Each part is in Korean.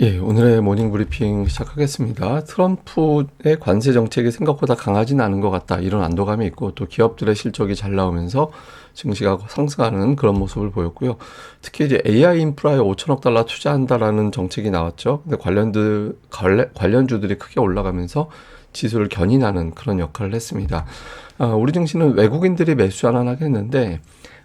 예, 오늘의 모닝 브리핑 시작하겠습니다. 트럼프의 관세 정책이 생각보다 강하진 않은 것 같다. 이런 안도감이 있고 또 기업들의 실적이 잘 나오면서 증시가 상승하는 그런 모습을 보였고요. 특히 이제 AI 인프라에 5천억 달러 투자한다라는 정책이 나왔죠. 근데 관련주들이 크게 올라가면서 지수를 견인하는 그런 역할을 했습니다. 우리 증시는 외국인들이 매수 하긴 했는데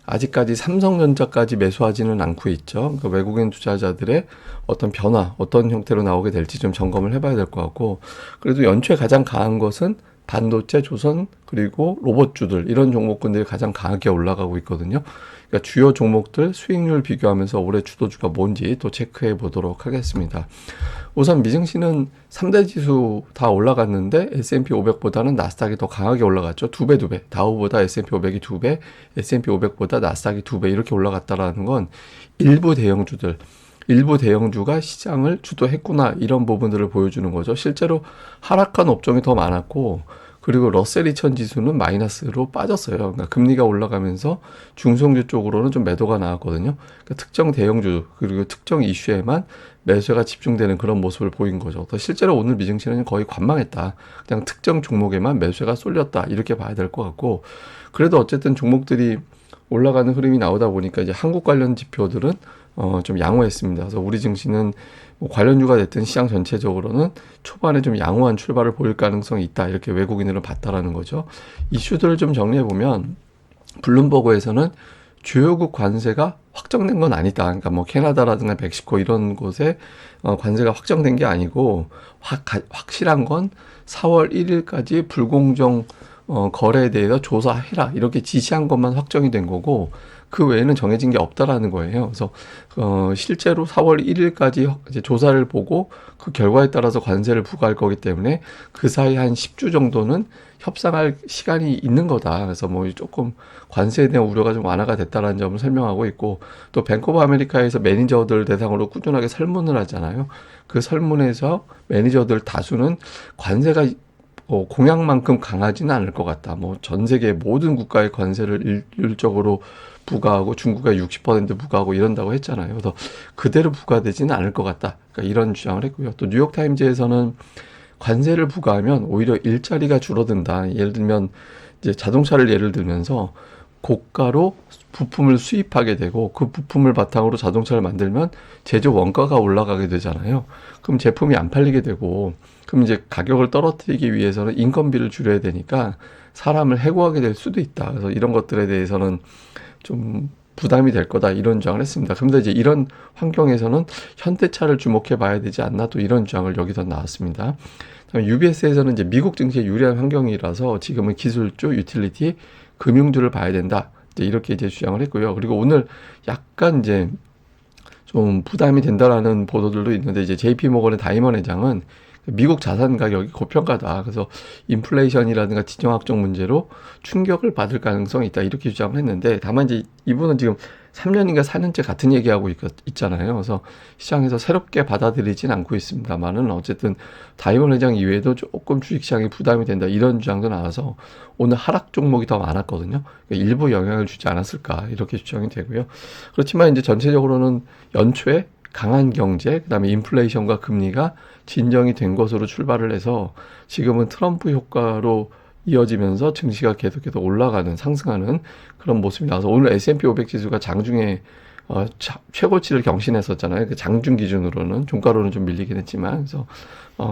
아직까지 삼성전자까지 매수하지는 않고 있죠. 그러니까 외국인 투자자들의 어떤 변화, 어떤 형태로 나오게 될지 좀 점검을 해봐야 될 것 같고, 그래도 연초에 가장 강한 것은 반도체, 조선, 그리고 로봇주들, 이런 종목군들이 가장 강하게 올라가고 있거든요. 그러니까 주요 종목들 수익률 비교하면서 올해 주도주가 뭔지 또 체크해 보도록 하겠습니다. 우선 미증시는 3대 지수 다 올라갔는데 S&P 500보다는 나스닥이 더 강하게 올라갔죠. 두 배. 다우보다 S&P 500이 2배, S&P 500보다 나스닥이 2배 이렇게 올라갔다라는 건 일부 대형주가 시장을 주도했구나 이런 부분들을 보여주는 거죠. 실제로 하락한 업종이 더 많았고 그리고 러셀 2000 지수는 마이너스로 빠졌어요. 그러니까 금리가 올라가면서 중소형주 쪽으로는 좀 매도가 나왔거든요. 그러니까 특정 대형주 그리고 특정 이슈에만 매수가 집중되는 그런 모습을 보인 거죠. 실제로 오늘 미증시는 거의 관망했다. 그냥 특정 종목에만 매수가 쏠렸다. 이렇게 봐야 될 것 같고 그래도 어쨌든 종목들이 올라가는 흐름이 나오다 보니까 이제 한국 관련 지표들은 좀 양호했습니다. 그래서 우리 증시는 뭐 관련주가 됐든 시장 전체적으로는 초반에 좀 양호한 출발을 보일 가능성이 있다. 이렇게 외국인들은 봤다라는 거죠. 이슈들을 좀 정리해 보면 블룸버그에서는 주요국 관세가 확정된 건 아니다. 그러니까 뭐 캐나다라든가 멕시코 이런 곳에 관세가 확정된 게 아니고 확실한 건 4월 1일까지 불공정 거래에 대해서 조사해라 이렇게 지시한 것만 확정이 된 거고 그 외에는 정해진 게 없다라는 거예요. 그래서 실제로 4월 1일까지 이제 조사를 보고 그 결과에 따라서 관세를 부과할 거기 때문에 그 사이 한 10주 정도는 협상할 시간이 있는 거다. 그래서 뭐 조금 관세에 대한 우려가 좀 완화가 됐다라는 점을 설명하고 있고 또 뱅크 오브 아메리카에서 매니저들 대상으로 꾸준하게 설문을 하잖아요. 그 설문에서 매니저들 다수는 관세가 공약만큼 강하지는 않을 것 같다. 뭐 전 세계 모든 국가의 관세를 일률적으로 부과하고 중국에 60% 부과하고 이런다고 했잖아요. 그래서 그대로 부과되지는 않을 것 같다. 그러니까 이런 주장을 했고요. 또 뉴욕타임즈에서는 관세를 부과하면 오히려 일자리가 줄어든다. 예를 들면 이제 자동차를 예를 들면서 고가로 부품을 수입하게 되고 그 부품을 바탕으로 자동차를 만들면 제조 원가가 올라가게 되잖아요. 그럼 제품이 안 팔리게 되고 그럼 이제 가격을 떨어뜨리기 위해서는 인건비를 줄여야 되니까 사람을 해고하게 될 수도 있다. 그래서 이런 것들에 대해서는 좀 부담이 될 거다 이런 주장을 했습니다. 그런데 이제 이런 환경에서는 현대차를 주목해 봐야 되지 않나 또 이런 주장을 여기서 나왔습니다. UBS에서는 이제 미국 증시에 유리한 환경이라서 지금은 기술주, 유틸리티, 금융주를 봐야 된다. 이제 이렇게 이제 주장을 했고요. 그리고 오늘 약간 이제 좀 부담이 된다라는 보도들도 있는데 이제 JP 모건의 다이먼 회장은 미국 자산 가격이 고평가다. 그래서 인플레이션이라든가 지정학적 문제로 충격을 받을 가능성이 있다. 이렇게 주장을 했는데 다만 이제 이분은 지금 3년인가 4년째 같은 얘기하고 있잖아요. 그래서 시장에서 새롭게 받아들이진 않고 있습니다만은 어쨌든 다이먼 회장 이외에도 조금 주식시장에 부담이 된다. 이런 주장도 나와서 오늘 하락 종목이 더 많았거든요. 그러니까 일부 영향을 주지 않았을까. 이렇게 주장이 되고요. 그렇지만 이제 전체적으로는 연초에 강한 경제, 그다음에 인플레이션과 금리가 진정이 된 것으로 출발을 해서 지금은 트럼프 효과로 이어지면서 증시가 계속해서 올라가는 상승하는 그런 모습이 나와서 오늘 S&P 500 지수가 장중에 최고치를 경신했었잖아요. 그 장중 기준으로는 종가로는 좀 밀리긴 했지만 그래서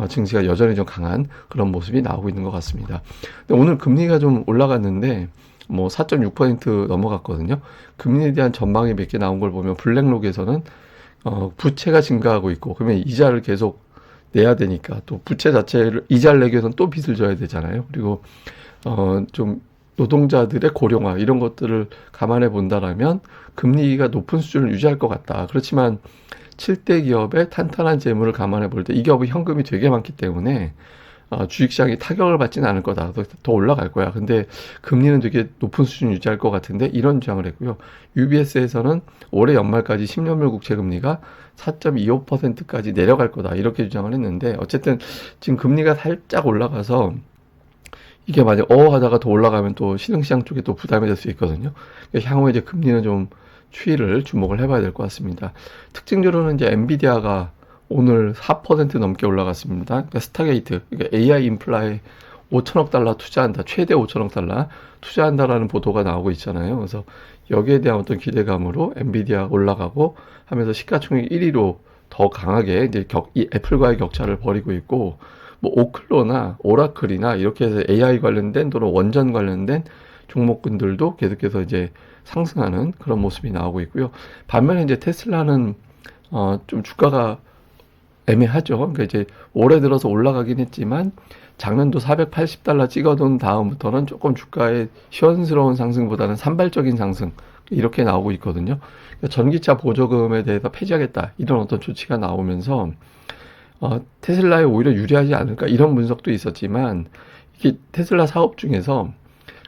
증시가 여전히 좀 강한 그런 모습이 나오고 있는 것 같습니다. 근데 오늘 금리가 좀 올라갔는데 뭐 4.6% 넘어갔거든요. 금리에 대한 전망이 몇 개 나온 걸 보면 블랙록에서는 부채가 증가하고 있고 그러면 이자를 계속 내야 되니까 또 부채 자체를 이자를 내기 위해서는 또 빚을 져야 되잖아요. 그리고 좀 노동자들의 고령화 이런 것들을 감안해 본다라면 금리가 높은 수준을 유지할 것 같다. 그렇지만 7대 기업의 탄탄한 재물을 감안해 볼 때 이 기업은 현금이 되게 많기 때문에 주식시장이 타격을 받지는 않을 거다. 더 올라갈 거야. 근데 금리는 되게 높은 수준 유지할 것 같은데 이런 주장을 했고요. UBS에서는 올해 연말까지 10년물 국채 금리가 4.25%까지 내려갈 거다. 이렇게 주장을 했는데 어쨌든 지금 금리가 살짝 올라가서 이게 만약 하다가 더 올라가면 또 신흥시장 쪽에 또 부담이 될 수 있거든요. 향후에 이제 금리는 좀 추이를 주목을 해봐야 될 것 같습니다. 특징적으로는 이제 엔비디아가 오늘 4% 넘게 올라갔습니다. 그러니까 스타게이트, 그러니까 AI 인플라에 5천억 달러 투자한다, 최대 5천억 달러 투자한다라는 보도가 나오고 있잖아요. 그래서 여기에 대한 어떤 기대감으로 엔비디아 올라가고 하면서 시가총액 1위로 더 강하게 이제 이 애플과의 격차를 벌이고 있고, 뭐 오클로나 오라클이나 이렇게 해서 AI 관련된 또는 원전 관련된 종목군들도 계속해서 이제 상승하는 그런 모습이 나오고 있고요. 반면에 이제 테슬라는 좀 주가가 애매하죠. 그러니까 이제 올해 들어서 올라가긴 했지만 작년도 480달러 찍어둔 다음부터는 조금 주가의 시원스러운 상승보다는 산발적인 상승 이렇게 나오고 있거든요. 그러니까 전기차 보조금에 대해서 폐지하겠다 이런 어떤 조치가 나오면서 테슬라에 오히려 유리하지 않을까 이런 분석도 있었지만, 이게 테슬라 사업 중에서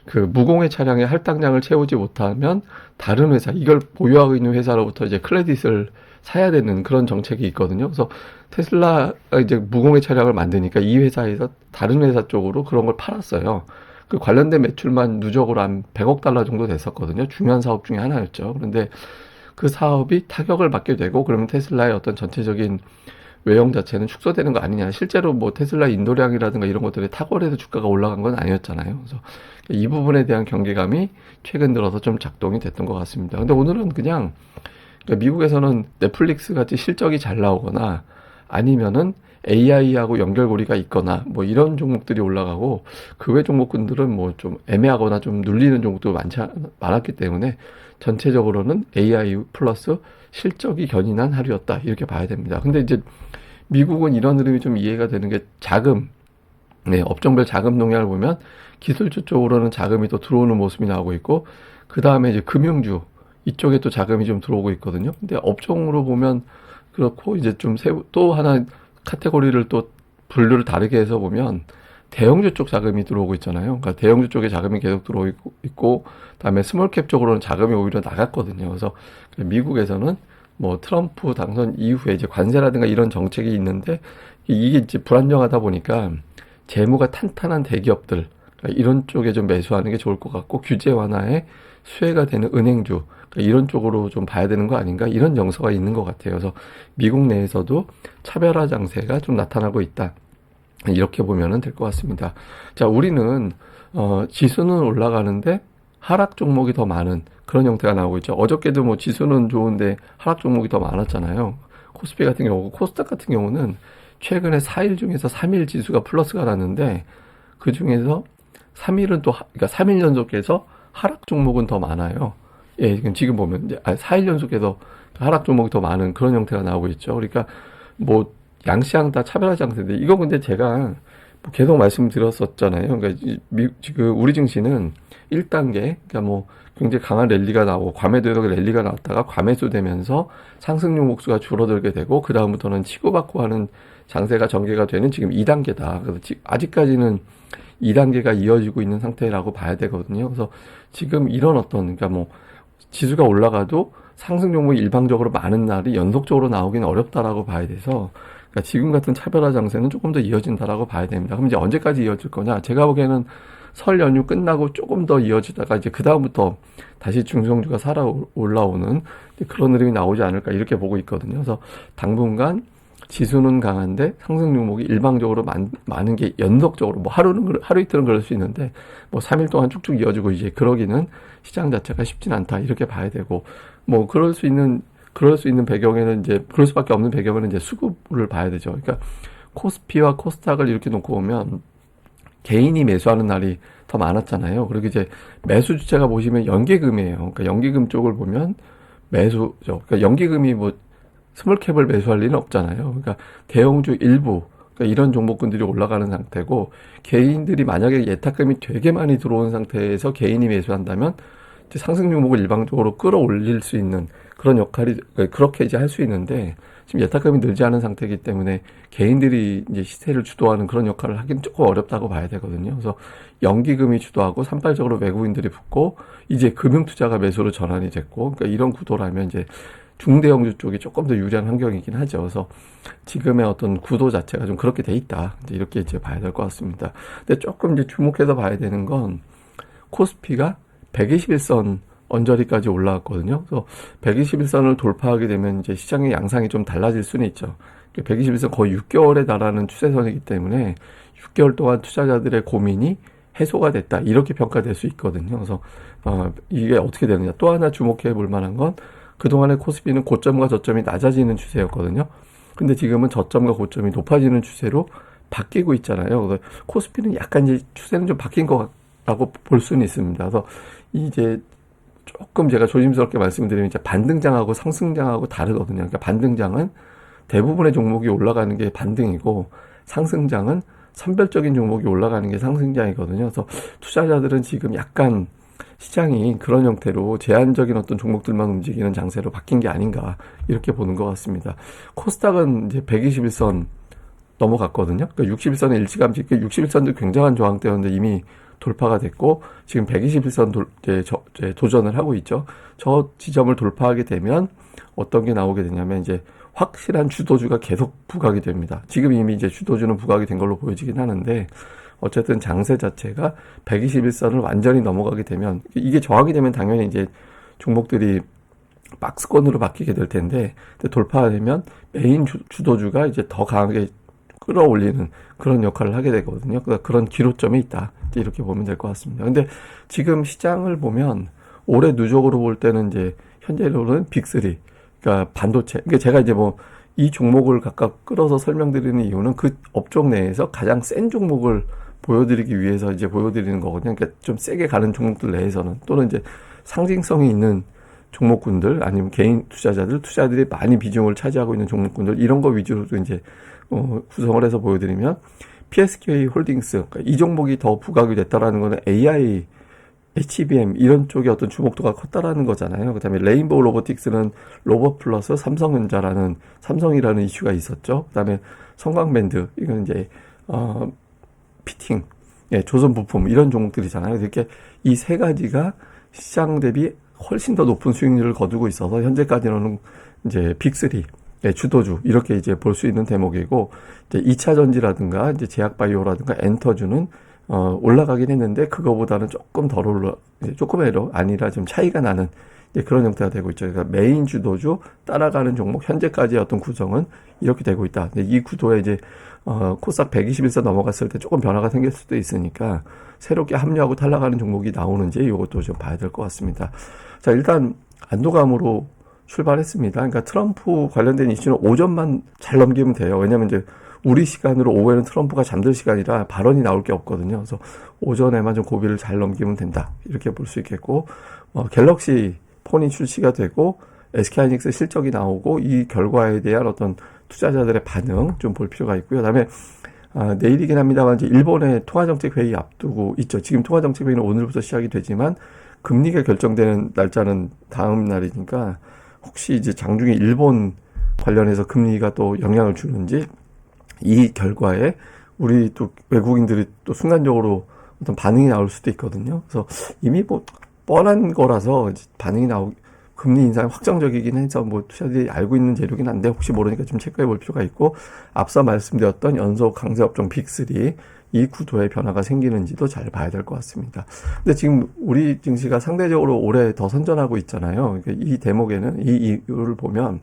그 무공해 차량의 할당량을 채우지 못하면 다른 회사, 이걸 보유하고 있는 회사로부터 이제 크레딧을 사야 되는 그런 정책이 있거든요. 그래서 테슬라가 이제 무공해 차량을 만드니까 이 회사에서 다른 회사 쪽으로 그런 걸 팔았어요. 그 관련된 매출만 누적으로 한 100억 달러 정도 됐었거든요. 중요한 사업 중에 하나였죠. 그런데 그 사업이 타격을 받게 되고, 그러면 테슬라의 어떤 전체적인 외형 자체는 축소되는 거 아니냐. 실제로 뭐 테슬라 인도량이라든가 이런 것들이 탁월해서 주가가 올라간 건 아니었잖아요. 그래서 이 부분에 대한 경계감이 최근 들어서 좀 작동이 됐던 것 같습니다. 근데 오늘은 그냥 미국에서는 넷플릭스 같이 실적이 잘 나오거나 아니면은 AI하고 연결고리가 있거나 뭐 이런 종목들이 올라가고, 그 외 종목군들은 뭐 좀 애매하거나 좀 눌리는 종목도 많았기 때문에 전체적으로는 AI 플러스 실적이 견인한 하루였다 이렇게 봐야 됩니다. 근데 이제 미국은 이런 흐름이 좀 이해가 되는 게, 자금, 업종별 자금 동향을 보면 기술주 쪽으로는 자금이 또 들어오는 모습이 나오고 있고, 그 다음에 이제 금융주 이쪽에 또 자금이 좀 들어오고 있거든요. 근데 업종으로 보면 그렇고, 이제 좀 또 하나 카테고리를 또 분류를 다르게 해서 보면 대형주 쪽 자금이 들어오고 있잖아요. 그러니까 대형주 쪽에 자금이 계속 들어오고 있고, 그다음에 스몰캡 쪽으로는 자금이 오히려 나갔거든요. 그래서 미국에서는 뭐 트럼프 당선 이후에 이제 관세라든가 이런 정책이 있는데, 이게 이제 불안정하다 보니까 재무가 탄탄한 대기업들, 그러니까 이런 쪽에 좀 매수하는 게 좋을 것 같고, 규제 완화에 수혜가 되는 은행주, 그러니까 이런 쪽으로 좀 봐야 되는 거 아닌가, 이런 정서가 있는 것 같아요. 그래서 미국 내에서도 차별화 장세가 좀 나타나고 있다, 이렇게 보면 될 것 같습니다. 자, 우리는 지수는 올라가는데 하락 종목이 더 많은 그런 형태가 나오고 있죠. 어저께도 뭐 지수는 좋은데 하락 종목이 더 많았잖아요. 코스피 같은 경우, 코스닥 같은 경우는 최근에 4일 중에서 3일 지수가 플러스가 났는데, 그 중에서 3일은 또 그러니까 3일 연속해서 하락 종목은 더 많아요. 예, 지금 보면 이제 4일 연속해서 하락 종목이 더 많은 그런 형태가 나오고 있죠. 그러니까 뭐 양시장 다 차별화 장세인데, 이거 근데 제가 뭐 계속 말씀드렸었잖아요. 그러니까 지금 우리 증시는 1단계, 그러니까 뭐 굉장히 강한 랠리가 나오고 과매도에서 랠리가 나왔다가 과매수 되면서 상승률 목수가 줄어들게 되고, 그 다음부터는 치고받고 하는 장세가 전개가 되는 지금 2단계다. 그래서 아직까지는 2단계가 이어지고 있는 상태라고 봐야 되거든요. 그래서 지금 이런 어떤, 그러니까 뭐 지수가 올라가도 상승 종목이 일방적으로 많은 날이 연속적으로 나오기는 어렵다라고 봐야 돼서, 그러니까 지금 같은 차별화 장세는 조금 더 이어진다라고 봐야 됩니다. 그럼 이제 언제까지 이어질 거냐? 제가 보기에는 설 연휴 끝나고 조금 더 이어지다가 이제 그 다음부터 다시 중성주가 살아 올라오는 그런 흐름이 나오지 않을까 이렇게 보고 있거든요. 그래서 당분간 지수는 강한데 상승 종목이 일방적으로 많은 게 연속적으로, 뭐 하루 이틀은 그럴 수 있는데 뭐 3일 동안 쭉쭉 이어지고 이제 그러기는 시장 자체가 쉽진 않다 이렇게 봐야 되고, 뭐 그럴 수 있는 배경에는 이제, 그럴 수밖에 없는 배경에는 이제 수급을 봐야 되죠. 그러니까 코스피와 코스닥을 이렇게 놓고 보면 개인이 매수하는 날이 더 많았잖아요. 그리고 이제 매수 주체가 보시면 연기금이에요. 그러니까 연기금 쪽을 보면 매수죠. 그러니까 연기금이 뭐 스몰캡을 매수할 리는 없잖아요. 그러니까 대형주 일부, 그러니까 이런 종목군들이 올라가는 상태고, 개인들이 만약에 예탁금이 되게 많이 들어온 상태에서 개인이 매수한다면 이제 상승 종목을 일방적으로 끌어올릴 수 있는 그런 역할이, 그렇게 이제 할 수 있는데, 지금 예탁금이 늘지 않은 상태이기 때문에 개인들이 이제 시세를 주도하는 그런 역할을 하기는 조금 어렵다고 봐야 되거든요. 그래서 연기금이 주도하고 산발적으로 외국인들이 붙고, 이제 금융투자가 매수로 전환이 됐고, 그러니까 이런 구도라면 이제 중대형주 쪽이 조금 더 유리한 환경이긴 하죠. 그래서 지금의 어떤 구도 자체가 좀 그렇게 돼 있다, 이렇게 이제 봐야 될 것 같습니다. 근데 조금 이제 주목해서 봐야 되는 건, 코스피가 121선 언저리까지 올라왔거든요. 그래서 121선을 돌파하게 되면 이제 시장의 양상이 좀 달라질 수는 있죠. 121선 거의 6개월에 달하는 추세선이기 때문에 6개월 동안 투자자들의 고민이 해소가 됐다. 이렇게 평가될 수 있거든요. 그래서 이게 어떻게 되느냐. 또 하나 주목해 볼 만한 건 그동안의 코스피는 고점과 저점이 낮아지는 추세였거든요. 근데 지금은 저점과 고점이 높아지는 추세로 바뀌고 있잖아요. 그래서 코스피는 약간 이제 추세는 좀 바뀐 거라고 볼 수는 있습니다. 그래서 이제 조금 제가 조심스럽게 말씀드리면 이제 반등장하고 상승장하고 다르거든요. 그러니까 반등장은 대부분의 종목이 올라가는 게 반등이고 상승장은 선별적인 종목이 올라가는 게 상승장이거든요. 그래서 투자자들은 지금 약간 시장이 그런 형태로 제한적인 어떤 종목들만 움직이는 장세로 바뀐 게 아닌가 이렇게 보는 것 같습니다. 코스닥은 이제 121선 넘어갔거든요. 그러니까 61선에 일찌감치, 61선도 굉장한 저항대였는데 이미 돌파가 됐고 지금 121선 도전을 하고 있죠. 저 지점을 돌파하게 되면 어떤 게 나오게 되냐면 이제 확실한 주도주가 계속 부각이 됩니다. 지금 이미 이제 주도주는 부각이 된 걸로 보여지긴 하는데 어쨌든 장세 자체가 121선을 완전히 넘어가게 되면 이게 저항이 되면 당연히 이제 종목들이 박스권으로 바뀌게 될 텐데 돌파되면 메인 주도주가 이제 더 강하게 끌어올리는 그런 역할을 하게 되거든요. 그러니까 그런 기로점이 있다. 이렇게 보면 될 것 같습니다. 근데 지금 시장을 보면 올해 누적으로 볼 때는 이제 현재로는 빅3, 그러니까 반도체. 그러니까 제가 이제 뭐 이 종목을 각각 끌어서 설명드리는 이유는 그 업종 내에서 가장 센 종목을 보여드리기 위해서 이제 보여드리는 거거든요. 그러니까 좀 세게 가는 종목들 내에서는 또는 이제 상징성이 있는 종목군들 아니면 개인 투자자들이 많이 비중을 차지하고 있는 종목군들 이런 거 위주로 이제 구성을 해서 보여드리면 PSK 홀딩스 그러니까 이 종목이 더 부각이 됐다라는 거는 AI, HBM 이런 쪽의 어떤 주목도가 컸다라는 거잖아요. 그다음에 레인보우 로보틱스는 로봇 플러스 삼성이라는 이슈가 있었죠. 그다음에 성광밴드 이건 이제 피팅, 조선 부품 이런 종목들이잖아요. 이렇게 이 세 가지가 시장 대비 훨씬 더 높은 수익률을 거두고 있어서 현재까지는 이제 빅3 주도주 이렇게 이제 볼 수 있는 대목이고 이제 2차 전지라든가 이제 제약바이오라든가 엔터주는 올라가긴 했는데 그거보다는 조금 덜 조금이라도 아니라 좀 차이가 나는 이제 그런 형태가 되고 있죠. 그러니까 메인 주도주 따라가는 종목 현재까지의 어떤 구성은 이렇게 되고 있다. 근데 이 구도에 이제 코스닥 121선 넘어갔을 때 조금 변화가 생길 수도 있으니까 새롭게 합류하고 탈락하는 종목이 나오는지 이것도 좀 봐야 될 것 같습니다. 자, 일단 안도감으로 출발했습니다. 그러니까 트럼프 관련된 이슈는 오전만 잘 넘기면 돼요. 왜냐면 이제 우리 시간으로 오후에는 트럼프가 잠들 시간이라 발언이 나올 게 없거든요. 그래서 오전에만 좀 고비를 잘 넘기면 된다. 이렇게 볼 수 있겠고, 갤럭시 폰이 출시가 되고, SK하이닉스 실적이 나오고, 이 결과에 대한 어떤 투자자들의 반응 좀 볼 필요가 있고요. 그다음에 내일이긴 합니다만 이제 일본의 통화정책회의 앞두고 있죠. 지금 통화정책회의는 오늘부터 시작이 되지만 금리가 결정되는 날짜는 다음 날이니까 혹시 이제 장중에 일본 관련해서 금리가 또 영향을 주는지 이 결과에 우리 또 외국인들이 또 순간적으로 어떤 반응이 나올 수도 있거든요. 그래서 이미 뭐 뻔한 거라서 반응이 금리 인상이 확정적이긴 해서 뭐 투자들이 알고 있는 재료긴 한데 혹시 모르니까 좀 체크해 볼 필요가 있고 앞서 말씀드렸던 연속 강세 업종 빅3 이 구도에 변화가 생기는지도 잘 봐야 될 것 같습니다. 근데 지금 우리 증시가 상대적으로 올해 더 선전하고 있잖아요. 그러니까 이 대목에는 이 이유를 보면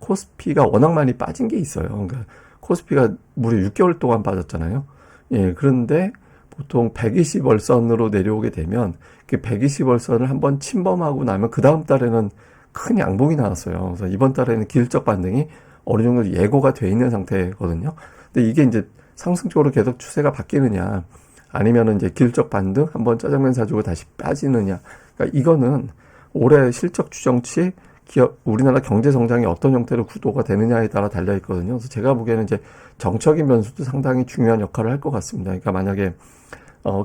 코스피가 워낙 많이 빠진 게 있어요. 그러니까 코스피가 무려 6개월 동안 빠졌잖아요. 예, 그런데 보통 120월선으로 내려오게 되면 그 120월선을 한번 침범하고 나면 그 다음 달에는 큰 양봉이 나왔어요. 그래서 이번 달에는 기술적 반등이 어느 정도 예고가 돼 있는 상태거든요. 근데 이게 이제 상승적으로 계속 추세가 바뀌느냐, 아니면은 이제 기술적 반등 한번 짜장면 사주고 다시 빠지느냐. 그러니까 이거는 올해 실적 추정치 우리나라 경제 성장이 어떤 형태로 구도가 되느냐에 따라 달려 있거든요. 그래서 제가 보기에는 이제 정적인 변수도 상당히 중요한 역할을 할 것 같습니다. 그러니까 만약에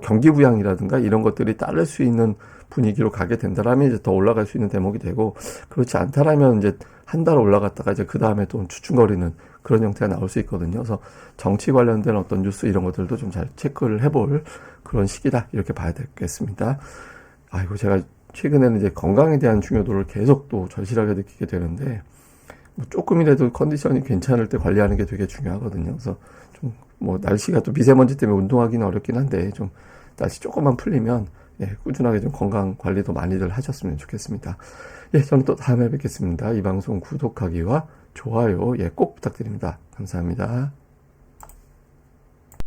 경기 부양이라든가 이런 것들이 따를 수 있는 분위기로 가게 된다라면 이제 더 올라갈 수 있는 대목이 되고, 그렇지 않다라면 이제 한 달 올라갔다가 이제 그 다음에 또 주춤거리는 그런 형태가 나올 수 있거든요. 그래서 정치 관련된 어떤 뉴스 이런 것들도 좀 잘 체크를 해볼 그런 시기다 이렇게 봐야 되겠습니다. 아이고, 제가 최근에는 이제 건강에 대한 중요도를 계속 또 절실하게 느끼게 되는데, 뭐 조금이라도 컨디션이 괜찮을 때 관리하는 게 되게 중요하거든요. 그래서 좀 뭐 날씨가 또 미세먼지 때문에 운동하기는 어렵긴 한데 좀 날씨 조금만 풀리면 꾸준하게 좀 건강 관리도 많이들 하셨으면 좋겠습니다. 저는 또 다음에 뵙겠습니다. 이 방송 구독하기와 좋아요, 예, 꼭 부탁드립니다. 감사합니다.